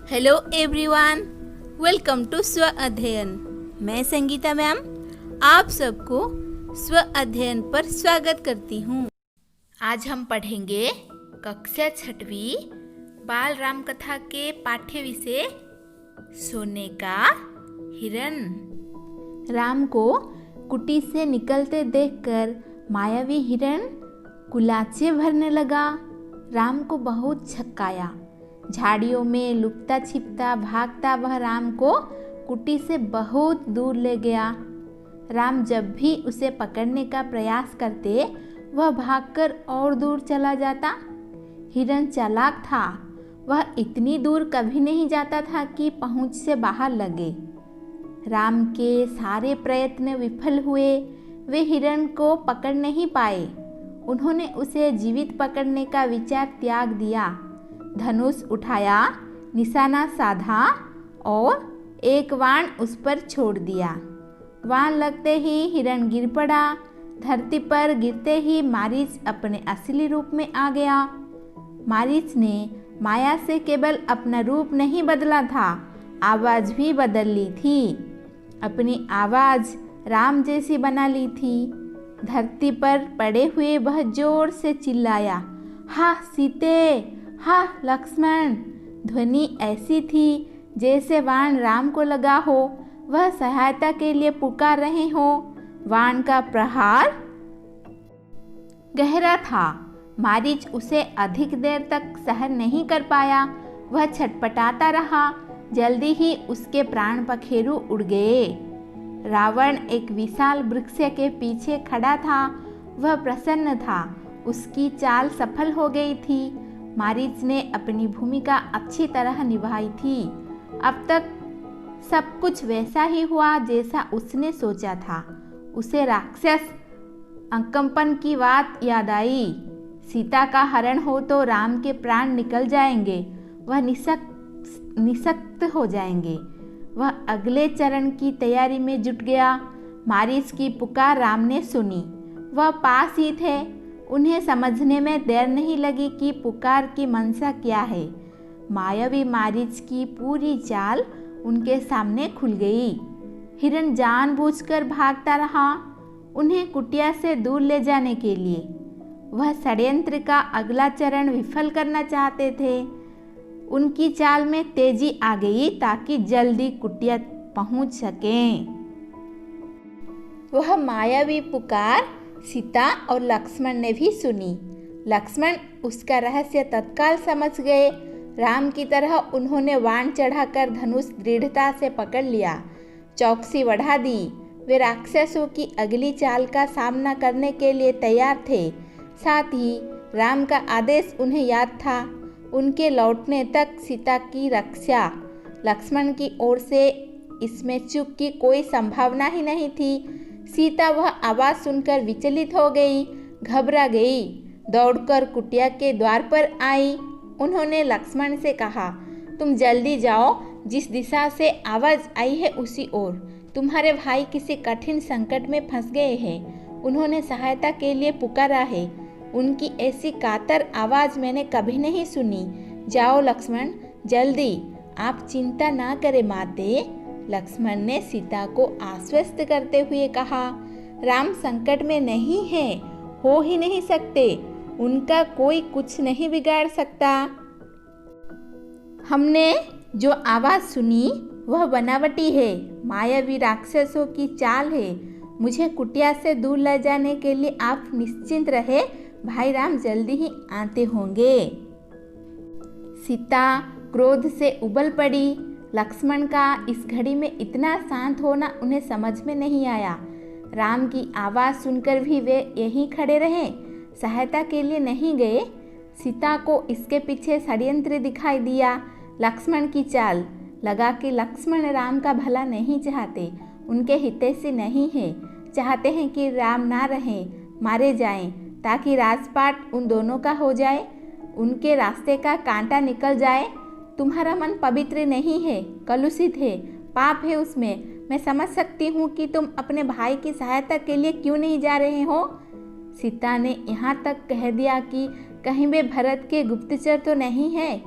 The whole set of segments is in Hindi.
हेलो एवरीवन, वेलकम टू स्व अध्ययन। मैं संगीता मैम आप सबको स्व अध्ययन पर स्वागत करती हूँ। आज हम पढ़ेंगे कक्षा 6वीं बाल राम कथा के पाठ्य विषय सोने का हिरन। राम को कुटी से निकलते देखकर मायावी हिरन कुलाचे भरने लगा। राम को बहुत छक्काया। झाड़ियों में लुकता छिपता भागता वह राम को कुटी से बहुत दूर ले गया। राम जब भी उसे पकड़ने का प्रयास करते वह भागकर और दूर चला जाता। हिरन चालाक था, वह इतनी दूर कभी नहीं जाता था कि पहुंच से बाहर लगे। राम के सारे प्रयत्न विफल हुए। वे हिरन को पकड़ नहीं पाए। उन्होंने उसे जीवित पकड़ने का विचार त्याग दिया। धनुष उठाया, निशाना साधा और एक बाण उस पर छोड़ दिया। बाण लगते ही हिरन गिर पड़ा। धरती पर गिरते ही मारीच अपने असली रूप में आ गया। मारीच ने माया से केवल अपना रूप नहीं बदला था, आवाज़ भी बदल ली थी। अपनी आवाज़ राम जैसी बना ली थी। धरती पर पड़े हुए वह जोर से चिल्लाया, हा सीते, हा लक्ष्मण। ध्वनि ऐसी थी जैसे बाण राम को लगा हो, वह सहायता के लिए पुकार रहे हो। बाण का प्रहार गहरा था। मारीच उसे अधिक देर तक सहन नहीं कर पाया। वह छटपटाता रहा। जल्दी ही उसके प्राण पखेरु उड़ गए। रावण एक विशाल वृक्ष के पीछे खड़ा था। वह प्रसन्न था। उसकी चाल सफल हो गई थी। मारीच ने अपनी भूमिका अच्छी तरह निभाई थी। अब तक सब कुछ वैसा ही हुआ जैसा उसने सोचा था। उसे राक्षस अंकम्पन की बात याद आई। सीता का हरण हो तो राम के प्राण निकल जाएंगे, वह निशक्त हो जाएंगे। वह अगले चरण की तैयारी में जुट गया। मारीच की पुकार राम ने सुनी। वह पास ही थे। उन्हें समझने में देर नहीं लगी कि पुकार की मंशा क्या है। मायावी मारीच की पूरी चाल उनके सामने खुल गई। हिरन जानबूझकर भागता रहा, उन्हें कुटिया से दूर ले जाने के लिए। वह षड्यंत्र का अगला चरण विफल करना चाहते थे। उनकी चाल में तेजी आ गई ताकि जल्दी कुटिया पहुंच सकें। वह मायावी पुकार सीता और लक्ष्मण ने भी सुनी। लक्ष्मण उसका रहस्य तत्काल समझ गए। राम की तरह उन्होंने बाण चढ़ाकर धनुष दृढ़ता से पकड़ लिया, चौकसी बढ़ा दी। वे राक्षसों की अगली चाल का सामना करने के लिए तैयार थे। साथ ही राम का आदेश उन्हें याद था। उनके लौटने तक सीता की रक्षा। लक्ष्मण की ओर से इसमें चूक की कोई संभावना ही नहीं थी। सीता वह आवाज़ सुनकर विचलित हो गई, घबरा गई। दौड़कर कुटिया के द्वार पर आई। उन्होंने लक्ष्मण से कहा, तुम जल्दी जाओ, जिस दिशा से आवाज़ आई है उसी ओर। तुम्हारे भाई किसी कठिन संकट में फंस गए हैं। उन्होंने सहायता के लिए पुकारा है। उनकी ऐसी कातर आवाज़ मैंने कभी नहीं सुनी। जाओ लक्ष्मण, जल्दी। आप चिंता ना करें माते। लक्ष्मण ने सीता को आश्वस्त करते हुए कहा, राम संकट में नहीं है, हो ही नहीं सकते। उनका कोई कुछ नहीं बिगाड़ सकता। हमने जो आवाज़ सुनी वह बनावटी है, मायावी राक्षसों की चाल है। मुझे कुटिया से दूर ले जाने के लिए आप निश्चिंत रहे, भाई राम जल्दी ही आते होंगे। सीता क्रोध से उबल पड़ी। लक्ष्मण का इस घड़ी में इतना शांत होना उन्हें समझ में नहीं आया। राम की आवाज़ सुनकर भी वे यहीं खड़े रहे, सहायता के लिए नहीं गए। सीता को इसके पीछे षड्यंत्र दिखाई दिया। लक्ष्मण की चाल लगा कि लक्ष्मण राम का भला नहीं चाहते, उनके हितैषी नहीं है। चाहते हैं कि राम ना रहें, मारे जाएं, ताकि राजपाट उन दोनों का हो जाए, उनके रास्ते का कांटा निकल जाए। तुम्हारा मन पवित्र नहीं है, कलुषित है, पाप है उसमें। मैं समझ सकती हूँ कि तुम अपने भाई की सहायता के लिए क्यों नहीं जा रहे हो। सीता ने यहाँ तक कह दिया कि कहीं वे भरत के गुप्तचर तो नहीं है।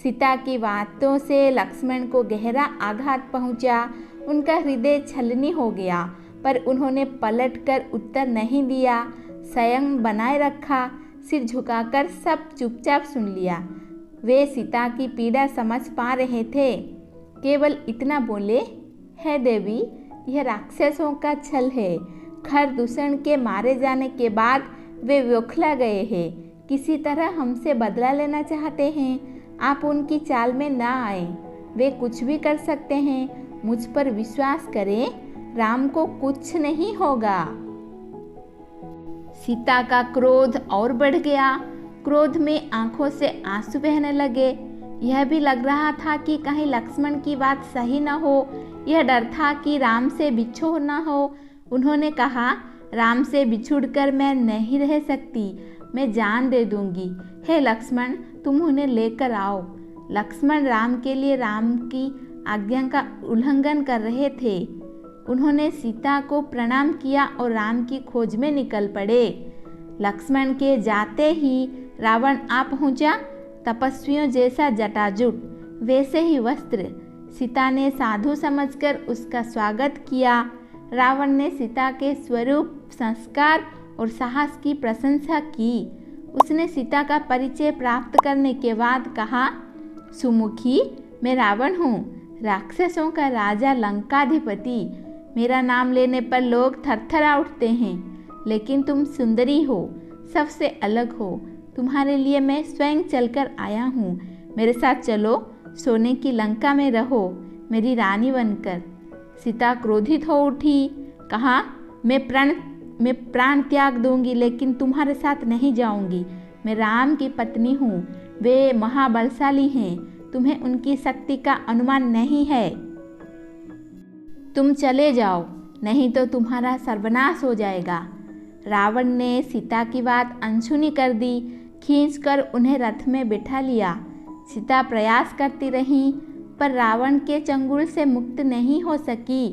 सीता की बातों से लक्ष्मण को गहरा आघात पहुंचा। उनका हृदय छलनी हो गया, पर उन्होंने पलटकर उत्तर नहीं दिया। संयम बनाए रखा, सिर झुकाकर सब चुपचाप सुन लिया। वे सीता की पीड़ा समझ पा रहे थे। केवल इतना बोले, है देवी, यह राक्षसों का छल है। खर दूषण के मारे जाने के बाद वे बौखला गए हैं, किसी तरह हमसे बदला लेना चाहते हैं। आप उनकी चाल में ना आए, वे कुछ भी कर सकते हैं। मुझ पर विश्वास करें, राम को कुछ नहीं होगा। सीता का क्रोध और बढ़ गया। क्रोध में आंखों से आंसू बहने लगे। यह भी लग रहा था कि कहीं लक्ष्मण की बात सही न हो। यह डर था कि राम से बिछोह न हो। उन्होंने कहा, राम से बिछुड़कर मैं नहीं रह सकती, मैं जान दे दूंगी। हे लक्ष्मण, तुम उन्हें लेकर आओ। लक्ष्मण राम के लिए राम की आज्ञा का उल्लंघन कर रहे थे। उन्होंने सीता को प्रणाम किया और राम की खोज में निकल पड़े। लक्ष्मण के जाते ही रावण आ पहुंचा। तपस्वियों जैसा जटाजुट, वैसे ही वस्त्र। सीता ने साधु समझकर उसका स्वागत किया। रावण ने सीता के स्वरूप, संस्कार और साहस की प्रशंसा की। उसने सीता का परिचय प्राप्त करने के बाद कहा, सुमुखी, मैं रावण हूँ, राक्षसों का राजा, लंकाधिपति। मेरा नाम लेने पर लोग थरथरा उठते हैं, लेकिन तुम सुंदरी हो, सबसे अलग हो। तुम्हारे लिए मैं स्वयं चलकर आया हूँ। मेरे साथ चलो, सोने की लंका में रहो, मेरी रानी बनकर। सीता क्रोधित हो उठी, कहा, मैं प्राण त्याग दूंगी, लेकिन तुम्हारे साथ नहीं जाऊंगी। मैं राम की पत्नी हूँ, वे महाबलशाली हैं, तुम्हें उनकी शक्ति का अनुमान नहीं है। तुम चले जाओ, नहीं तो तुम्हारा सर्वनाश हो जाएगा। रावण ने सीता की बात अनसुनी कर दी, खींचकर उन्हें रथ में बिठा लिया। सीता प्रयास करती रही, पर रावण के चंगुल से मुक्त नहीं हो सकी।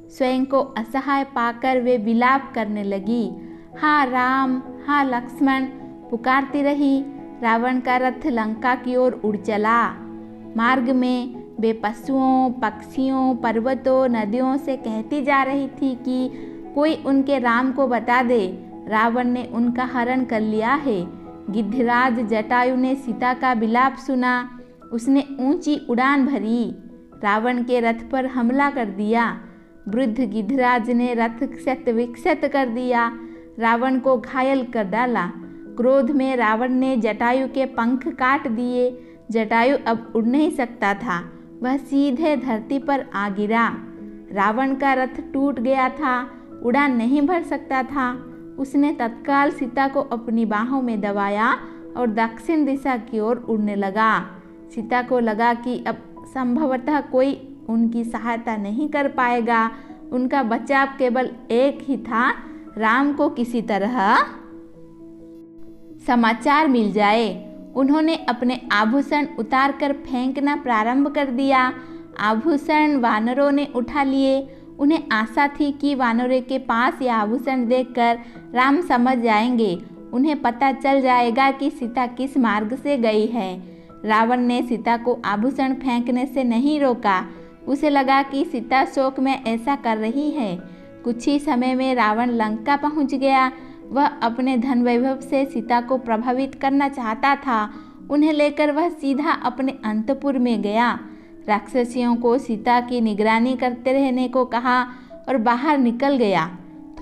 स्वयं को असहाय पाकर वे विलाप करने लगी। हाँ राम, हाँ लक्ष्मण, पुकारती रही। रावण का रथ लंका की ओर उड़ चला। मार्ग में वे पशुओं, पक्षियों, पर्वतों, नदियों से कहती जा रही थी कि कोई उनके राम को बता दे, रावण ने उनका हरण कर लिया है। गिद्धराज जटायु ने सीता का विलाप सुना। उसने ऊंची उड़ान भरी, रावण के रथ पर हमला कर दिया। वृद्ध गिद्धराज ने रथ क्षत विक्षत कर दिया, रावण को घायल कर डाला। क्रोध में रावण ने जटायु के पंख काट दिए। जटायु अब उड़ नहीं सकता था, वह सीधे धरती पर आ गिरा। रावण का रथ टूट गया था, उड़ान नहीं भर सकता था। उसने तत्काल सीता को अपनी बाहों में दबाया और दक्षिण दिशा की ओर उड़ने लगा। सीता को लगा कि अब संभवतः कोई उनकी सहायता नहीं कर पाएगा। उनका बचाव केवल एक ही था, राम को किसी तरह समाचार मिल जाए। उन्होंने अपने आभूषण उतारकर फेंकना प्रारंभ कर दिया। आभूषण वानरों ने उठा लिए। उन्हें आशा थी कि वानरों के पास ये आभूषण देखकर राम समझ जाएंगे, उन्हें पता चल जाएगा कि सीता किस मार्ग से गई है। रावण ने सीता को आभूषण फेंकने से नहीं रोका। उसे लगा कि सीता शोक में ऐसा कर रही है। कुछ ही समय में रावण लंका पहुंच गया। वह अपने धन वैभव से सीता को प्रभावित करना चाहता था। उन्हें लेकर वह सीधा अपने अंतपुर में गया। राक्षसियों को सीता की निगरानी करते रहने को कहा और बाहर निकल गया।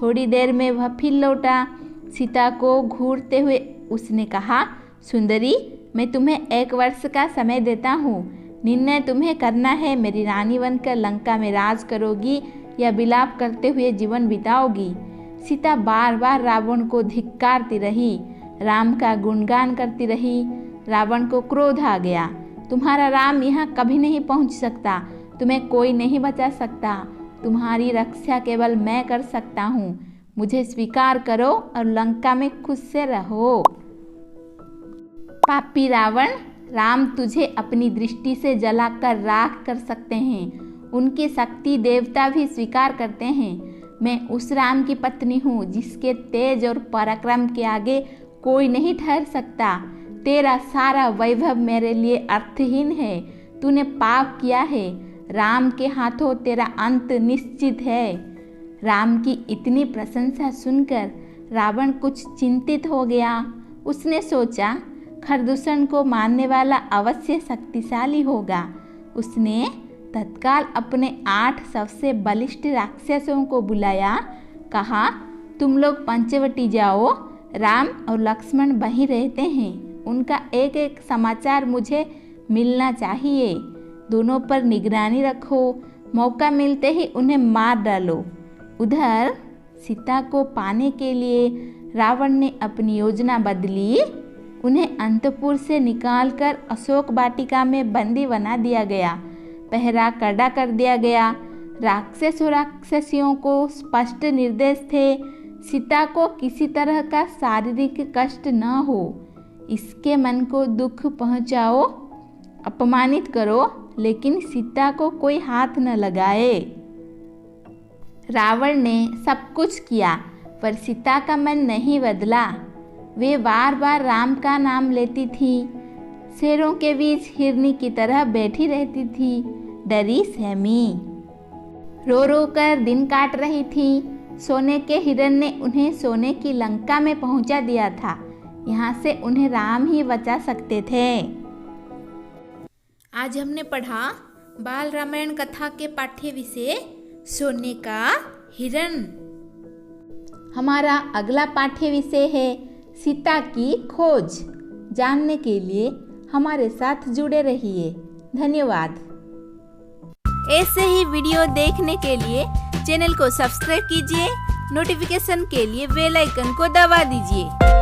थोड़ी देर में वह फिर लौटा। सीता को घूरते हुए उसने कहा, सुंदरी, मैं तुम्हें 1 वर्ष का समय देता हूँ। निर्णय तुम्हें करना है, मेरी रानी बनकर लंका में राज करोगी या विलाप करते हुए जीवन बिताओगी। सीता बार बार रावण को धिक्कारती रही, राम का गुणगान करती रही। रावण को क्रोध आ गया। तुम्हारा राम यहाँ कभी नहीं पहुँच सकता, तुम्हें कोई नहीं बचा सकता। तुम्हारी रक्षा केवल मैं कर सकता हूँ। मुझे स्वीकार करो और लंका में खुश से रहो। पापी रावण, राम तुझे अपनी दृष्टि से जलाकर राख कर सकते हैं। उनकी शक्ति देवता भी स्वीकार करते हैं। मैं उस राम की पत्नी हूँ जिसके तेज और पराक्रम के आगे कोई नहीं ठहर सकता। तेरा सारा वैभव मेरे लिए अर्थहीन है। तूने पाप किया है। राम के हाथों तेरा अंत निश्चित है। राम की इतनी प्रशंसा सुनकर रावण कुछ चिंतित हो गया। उसने सोचा, खरदूषण को मारने वाला अवश्य शक्तिशाली होगा। उसने तत्काल अपने 8 सबसे बलिष्ठ राक्षसों को बुलाया। कहा, तुम लोग पंचवटी जाओ। राम और लक्ष्मण वहीं रहते हैं। उनका एक एक समाचार मुझे मिलना चाहिए। दोनों पर निगरानी रखो। मौका मिलते ही उन्हें मार डालो। उधर सीता को पाने के लिए रावण ने अपनी योजना बदली। उन्हें अंतपुर से निकालकर अशोक वाटिका में बंदी बना दिया गया। पहरा कड़ा कर दिया गया। राक्षस और राक्षसियों को स्पष्ट निर्देश थे, सीता को किसी तरह का शारीरिक कष्ट न हो। इसके मन को दुख पहुंचाओ, अपमानित करो, लेकिन सीता को कोई हाथ न लगाए। रावण ने सब कुछ किया, पर सीता का मन नहीं बदला। वे बार बार राम का नाम लेती थी। शेरों के बीच हिरनी की तरह बैठी रहती थी, डरी सहमी। रो रो कर दिन काट रही थी। सोने के हिरण ने उन्हें सोने की लंका में पहुंचा दिया था। यहाँ से उन्हें राम ही बचा सकते थे। आज हमने पढ़ा बाल रामायण कथा के पाठ्य विषय सोने का हिरण। हमारा अगला पाठ्य विषय है सीता की खोज। जानने के लिए हमारे साथ जुड़े रहिए। धन्यवाद। ऐसे ही वीडियो देखने के लिए चैनल को सब्सक्राइब कीजिए। नोटिफिकेशन के लिए बेल आइकन को दबा दीजिए।